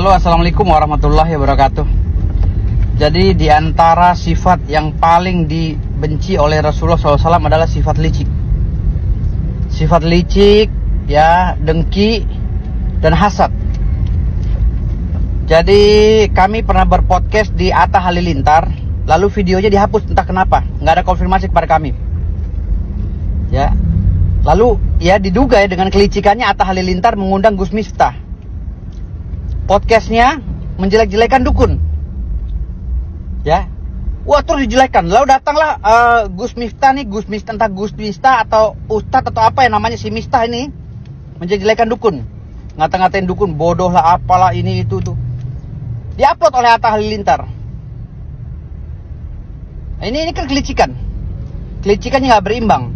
Halo, assalamualaikum warahmatullahi wabarakatuh. Jadi di antara sifat yang paling dibenci oleh Rasulullah SAW adalah sifat licik. Sifat licik, ya, dengki dan hasad. Jadi kami pernah berpodcast di Atta Halilintar, lalu videonya dihapus entah kenapa, nggak ada konfirmasi kepada kami. Ya, lalu ya diduga ya dengan kelicikannya Atta Halilintar mengundang Gus Miftah. Podcastnya menjelek-jelekan dukun, ya, wah terus dijelekan. Lalu datanglah Gus Miftah nih, entah Gus Miftah atau Ustadz atau apa yang namanya si Miftah ini, menjelek-jelekan dukun, ngata-ngatain dukun, bodoh lah, apalah ini itu tuh. Diupload oleh Atta Halilintar. Nah, ini kan kelicikannya nggak berimbang.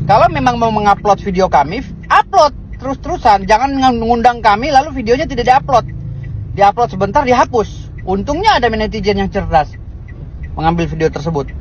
Kalau memang mau mengupload video kami, upload terus-terusan, jangan mengundang kami lalu videonya tidak diupload. Diupload sebentar, dihapus. Untungnya ada netizen yang cerdas mengambil video tersebut.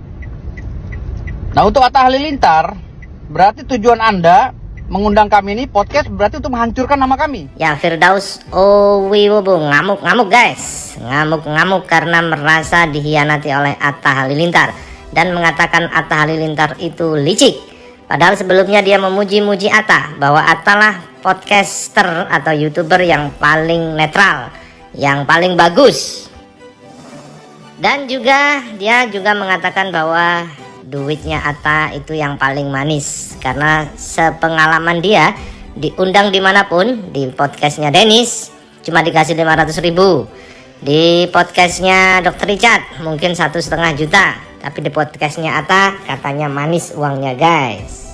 Nah, untuk Atta Halilintar, berarti tujuan Anda mengundang kami ini podcast berarti untuk menghancurkan nama kami. Ya, Firdaus Owiwobo ngamuk-ngamuk guys. Ngamuk-ngamuk karena merasa dihianati oleh Atta Halilintar dan mengatakan Atta Halilintar itu licik. Padahal sebelumnya dia memuji-muji Atta bahwa Atta lah podcaster atau YouTuber yang paling netral, yang paling bagus. Dan juga dia juga mengatakan bahwa duitnya Atta itu yang paling manis, karena sepengalaman dia diundang dimanapun. Di podcastnya Dennis cuma dikasih 500.000, di podcastnya Dr. Richard mungkin 1,5 juta, tapi di podcastnya Atta katanya manis uangnya guys.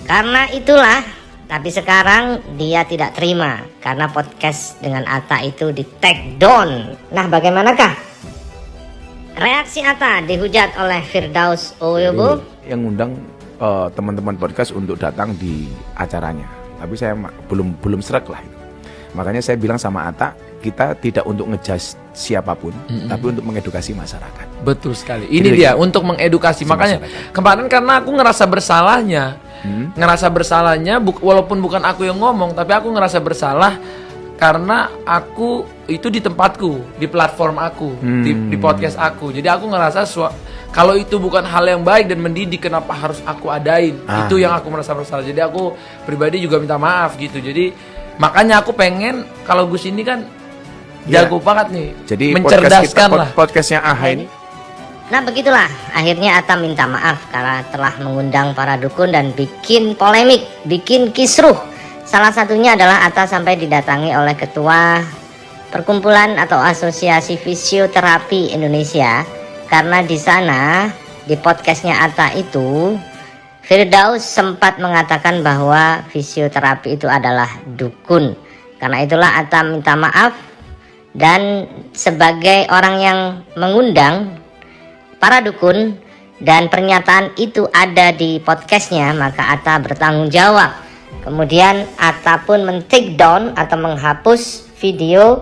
Karena itulah, tapi sekarang dia tidak terima karena podcast dengan Atta itu di take down. Nah, bagaimanakah reaksi Atta dihujat oleh Firdaus Owiwobo? Yang ngundang teman-teman podcast untuk datang di acaranya, tapi saya belum sreg lah itu. Makanya saya bilang sama Atta, kita tidak untuk ngejudge siapapun, tapi untuk mengedukasi masyarakat. Betul sekali. Ini dia untuk mengedukasi. Makanya kemarin karena aku ngerasa bersalahnya, walaupun bukan aku yang ngomong, tapi aku ngerasa bersalah karena aku itu di tempatku, di platform aku, di podcast aku. Jadi aku ngerasa kalau itu bukan hal yang baik dan mendidik, kenapa harus aku adain? Itu yang aku merasa bersalah. Jadi aku pribadi juga minta maaf gitu. Jadi makanya aku pengen, kalau Gus ini kan jago banget nih, jadi mencerdaskan lah podcastnya AHA ini. Nah, begitulah akhirnya Atta minta maaf karena telah mengundang para dukun dan bikin polemik, bikin kisruh. Salah satunya adalah Atta sampai didatangi oleh ketua perkumpulan atau asosiasi fisioterapi Indonesia, karena di sana di podcastnya Atta itu Firdaus sempat mengatakan bahwa fisioterapi itu adalah dukun. Karena itulah Atta minta maaf, dan sebagai orang yang mengundang para dukun dan pernyataan itu ada di podcastnya, maka Atta bertanggung jawab. Kemudian Atta pun men-take down atau menghapus video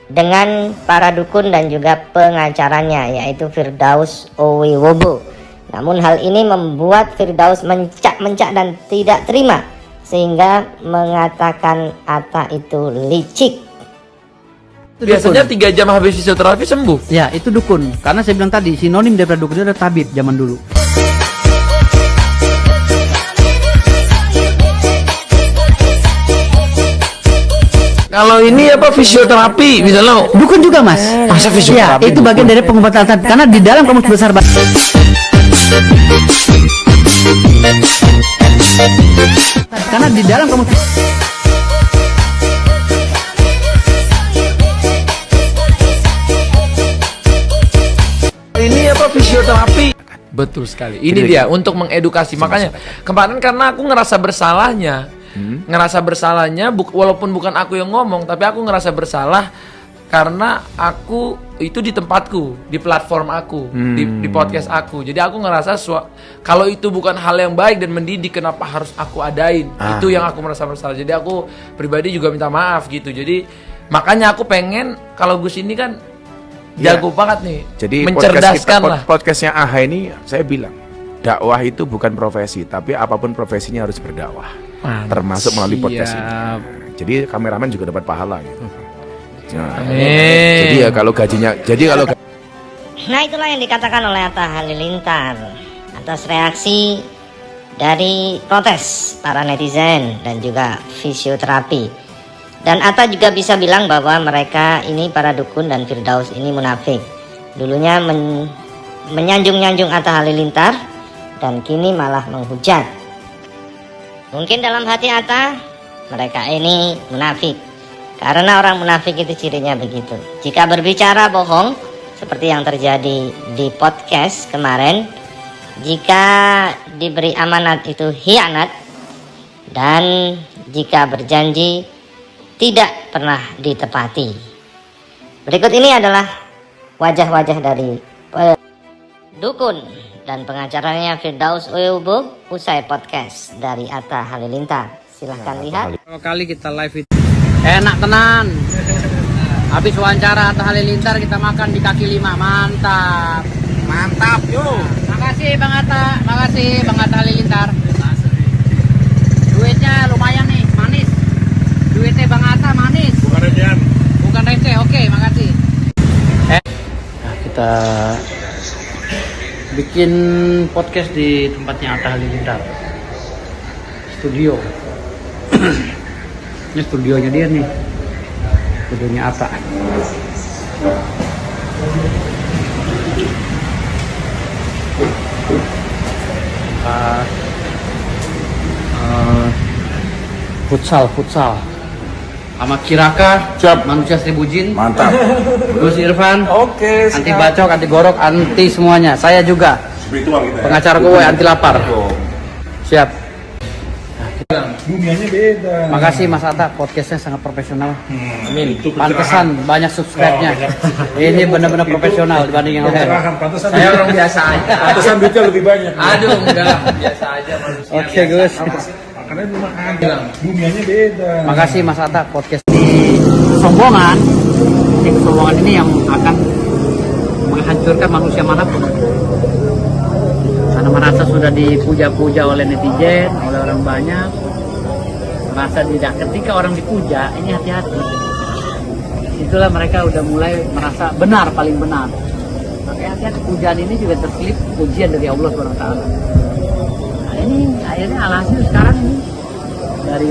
dengan para dukun dan juga pengacaranya, yaitu Firdaus Owiwobo. Namun hal ini membuat Firdaus mencak dan tidak terima, sehingga mengatakan Atta itu licik. Biasanya 3 jam habis fisioterapi sembuh. Ya, itu dukun. Karena saya bilang tadi, sinonim daripada dukun itu adalah tabib zaman dulu. Kalau ini apa fisioterapi misalnya Dukun juga, Mas. Masa fisioterapi? Ya, itu bagian dari pengobatan. Karena di dalam kamus besar karena di dalam kamus ini apa fisioterapi? Betul sekali. Ini dia untuk mengedukasi. Makanya kemarin karena aku ngerasa bersalahnya, walaupun bukan aku yang ngomong, tapi aku ngerasa bersalah karena aku itu di tempatku, di platform aku, di podcast aku. Jadi aku ngerasa kalau itu bukan hal yang baik dan mendidik, kenapa harus aku adain? Itu yang aku merasa bersalah. Jadi aku pribadi juga minta maaf gitu. Jadi makanya aku pengen, kalau Gus ini kan jago banget nih, jadi mencerdaskan lah. Podcastnya AHA ini saya bilang, dakwah itu bukan profesi, tapi apapun profesinya harus berdakwah, termasuk melalui podcast ini. Jadi kameramen juga dapat pahala gitu. Nah, Amin. jadi ya kalau gajinya, Nah, itulah yang dikatakan oleh Atta Halilintar atas reaksi dari protes para netizen dan juga fisioterapi. Dan Atta juga bisa bilang bahwa mereka ini, para dukun dan Firdaus ini munafik. Dulunya menyanjung-nyanjung Atta Halilintar dan kini malah menghujat. Mungkin dalam hati Atta, mereka ini munafik. Karena orang munafik itu cirinya begitu. Jika berbicara bohong, seperti yang terjadi di podcast kemarin, jika diberi amanat itu hianat, dan jika berjanji tidak pernah ditepati. Berikut ini adalah wajah-wajah dari dukun dan pengacaranya Firdaus Uyubo usai podcast dari Atta Halilintar. Silahkan lihat. Pertama kali kita live itu enak tenan. Habis wawancara Atta Halilintar kita makan di kaki 5. Mantap. Mantap yo. Makasih Bang Atta, makasih Bang Atta Halilintar. Duitnya lumayan nih, manis. Duitnya Bang Atta manis. Bukan recehan. Bukan receh. Oke, makasih. Nah, kita bikin podcast di tempatnya Atta Halilintar. Studio. Ini studionya dia nih. Studionya Atta. Futsal sama Kiraka, manusia 1000 jin, mantap. Gus Irfan, Oke, anti bacok, anti gorok, anti semuanya. Saya juga pengacara gue anti lapar. Siap. Dunianya beda. Makasih Mas Atta, podcastnya sangat profesional. Amin. Pantesan banyak subscribe-nya. Ini benar-benar profesional dibanding yang lain. Pantesan Saya orang biasa aja. pantesan duitnya lebih banyak. Aduh, enggak, biasa aja manusia. Oke biasa. Gus. Makanya belum ada. Dunianya beda. Makasih Mas Atta, podcast di kesombongan. Di kesombongan ini yang akan menghancurkan manusia manapun. Karena merasa sudah dipuja-puja oleh netizen, oleh orang banyak. Merasa tidak, ketika orang dipuja, ini hati-hati. Itulah mereka udah mulai merasa benar, paling benar. Makanya hati-hati, pujaan ini juga terselip pujian dari Allah SWT. Nah ini akhirnya alhasil sekarang ini dari